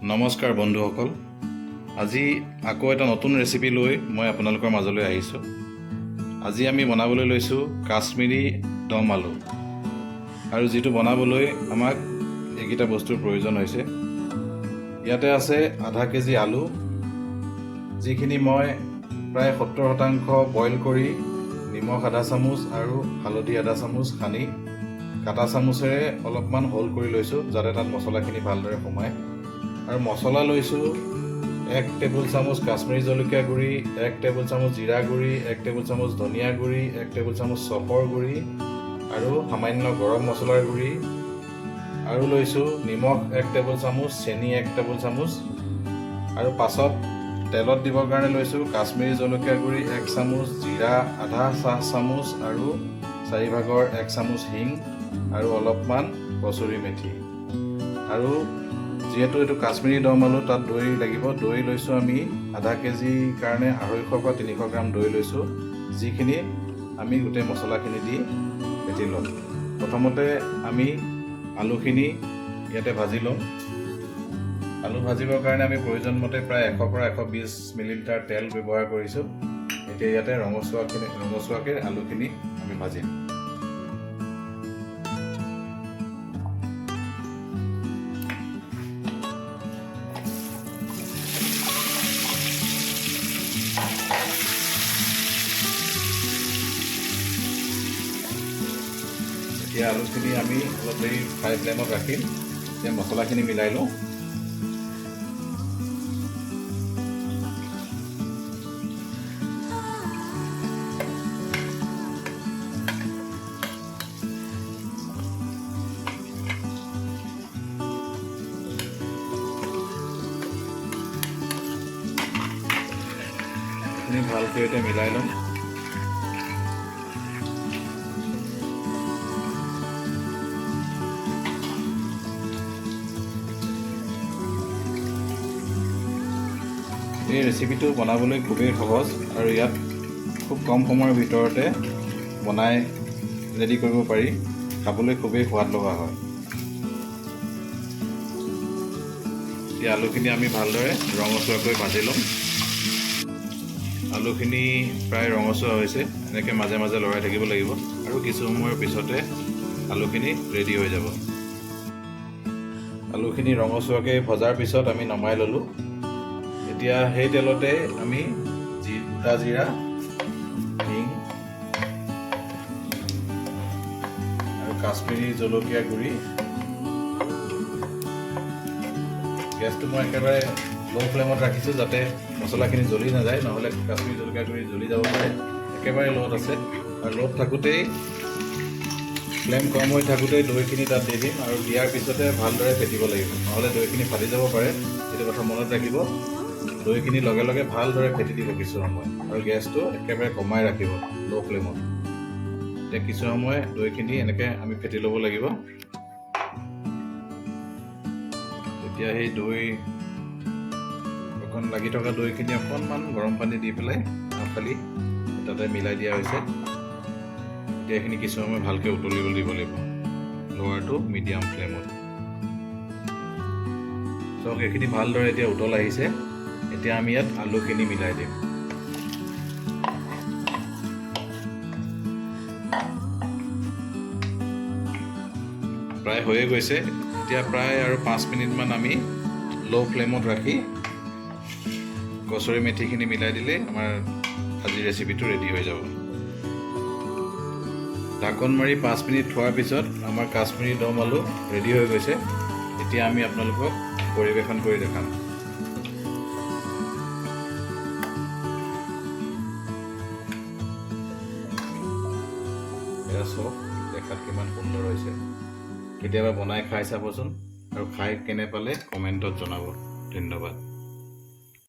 নমস্কাৰ বন্ধুসকল, আজি আকৌ এটা নতুন ৰেচিপি লৈ মই আপোনালোকৰ মাজলৈ আহিছোঁ। আজি আমি বনাবলৈ লৈছোঁ কাশ্মীৰী দম আলু, আৰু যিটো বনাবলৈ আমাক এইকেইটা বস্তুৰ প্ৰয়োজন হৈছে। ইয়াতে আছে আধা কেজি আলু, যিখিনি মই প্ৰায় 70% বইল কৰি নিমখ আধা চামুচ আৰু হালধি আধা চামুচ সানি কাটা চামুচেৰে অলপমান হোল কৰি লৈছোঁ, যাতে তাত মছলাখিনি ভালদৰে সোমায়। আৰু মছলা লৈছোঁ 1 টেবুল চামুচ কাশ্মীৰী জলকীয়া গুড়ি, 1 টেবুল চামুচ জিৰা গুড়ি, 1 টেবুল চামুচ ধনিয়া গুড়ি, 1 টেবুল চামুচ চপৰ গুড়ি আৰু সামান্য গৰম মছলাৰ গুড়ি, আৰু লৈছোঁ নিমখ 1 টেবুল চামুচ, চেনি 1 টেবুল চামুচ, আৰু পাছত তেলত দিবৰ কাৰণে লৈছোঁ কাশ্মীৰী জলকীয়া গুড়ি 1 চামুচ, জিৰা আধা চাহ চামুচ আৰু 4/4 1 চামুচ হিং আৰু অলপমান কচুৰি মেথি। আৰু যিহেতু এইটো কাশ্মীৰী দম আলু, তাত দৈ লাগিব। দৈ লৈছোঁ আমি আধা কেজিৰ কাৰণে 250 পৰা 300 গ্ৰাম দৈ লৈছোঁ, যিখিনি আমি গোটেই মছলাখিনি দি ফেটি ল'ম। প্ৰথমতে আমি আলুখিনি ইয়াতে ভাজি ল'ম। আলু ভাজিবৰ কাৰণে আমি প্ৰয়োজন মতে প্ৰায় 100 পৰা 120 মিলিলিটাৰ তেল ব্যৱহাৰ কৰিছোঁ। এতিয়া ইয়াতে ৰঙচুৱাকৈ আলুখিনি আমি ভাজিম। এতিয়া আলুখিনি আমি অলপ দেৰি ফ্ৰাই ফ্লেমত ৰাখিম। এতিয়া মছলাখিনি মিলাই লওঁ। এইখিনি ভালকৈ এতিয়া মিলাই ল'ম। এই ৰেচিপিটো বনাবলৈ খুবেই সহজ, আৰু ইয়াত খুব কম সময়ৰ ভিতৰতে বনাই ৰেডি কৰিব পাৰি। খাবলৈ খুবেই সোৱাদ লগা হয়। এতিয়া আলুখিনি আমি ভালদৰে ৰঙচুৱাকৈ ভাজি ল'ম। আলুখিনি প্ৰায় ৰঙচুৱা হৈছে, এনেকৈ মাজে মাজে লৰাই থাকিব লাগিব, আৰু কিছু সময়ৰ পিছতে আলুখিনি ৰেডি হৈ যাব। আলুখিনি ৰঙচুৱাকৈ ভজাৰ পিছত আমি নমাই ল'লোঁ। এতিয়া সেই তেলতে আমি গোটা জিৰা, হিং আৰু কাশ্মীৰী জলকীয়া গুড়ি, গেছটো মই একেবাৰে ল' ফ্লেমত ৰাখিছোঁ, যাতে মছলাখিনি জ্বলি নাযায়, নহ'লে কাশ্মীৰী জলকীয়া গুড়ি জ্বলি যাব পাৰে। একেবাৰে ল'ত আছে, আৰু ল'ত থাকোঁতেই ফ্লেম কম হৈ থাকোঁতেই দৈখিনি তাত দি দিম, আৰু দিয়াৰ পিছতে ভালদৰে ফেটিব লাগিব, নহ'লে দৈখিনি ফাটি যাব পাৰে। এইটো কথা মনত ৰাখিব। দৈখিনি লগে লগে ভালদৰে ফেটি দিব কিছু সময়, আৰু গেছটো একেবাৰে কমাই ৰাখিব ল' ফ্লেমত। এতিয়া কিছু সময় দৈখিনি এনেকৈ আমি ফেটি ল'ব লাগিব। এতিয়া সেই দৈ অকণ লাগি থকা দৈখিনি অকণমান গৰম পানী দি পেলাই খালি তাতে মিলাই দিয়া হৈছে। এতিয়া এইখিনি কিছু সময় ভালকৈ উতলিবলৈ দিব লাগিব, লৱাৰ টু মিডিয়াম ফ্লেমত। চাওক, এইখিনি ভালদৰে এতিয়া উতল আহিছে। এতিয়া আমি ইয়াত আলুখিনি মিলাই দিম। প্ৰায় হৈয়ে গৈছে। এতিয়া প্ৰায় আৰু 5 মিনিটমান আমি ল' ফ্লেমত ৰাখি কচুৰি মেথিখিনি মিলাই দিলে আমাৰ আজিৰ ৰেচিপিটো ৰেডি হৈ যাব। ঢাকন মাৰি 5 মিনিট থোৱাৰ পিছত আমাৰ কাশ্মীৰী দম আলু ৰেডি হৈ গৈছে। এতিয়া আমি আপোনালোকক পৰিৱেশন কৰি দেখাম। এয়া চাওক, দেখাত কিমান সুন্দৰ হৈছে। কেতিয়াবা বনাই খাই চাবচোন, আৰু খাই কেনে পালে কমেণ্টত জনাব। ধন্যবাদ।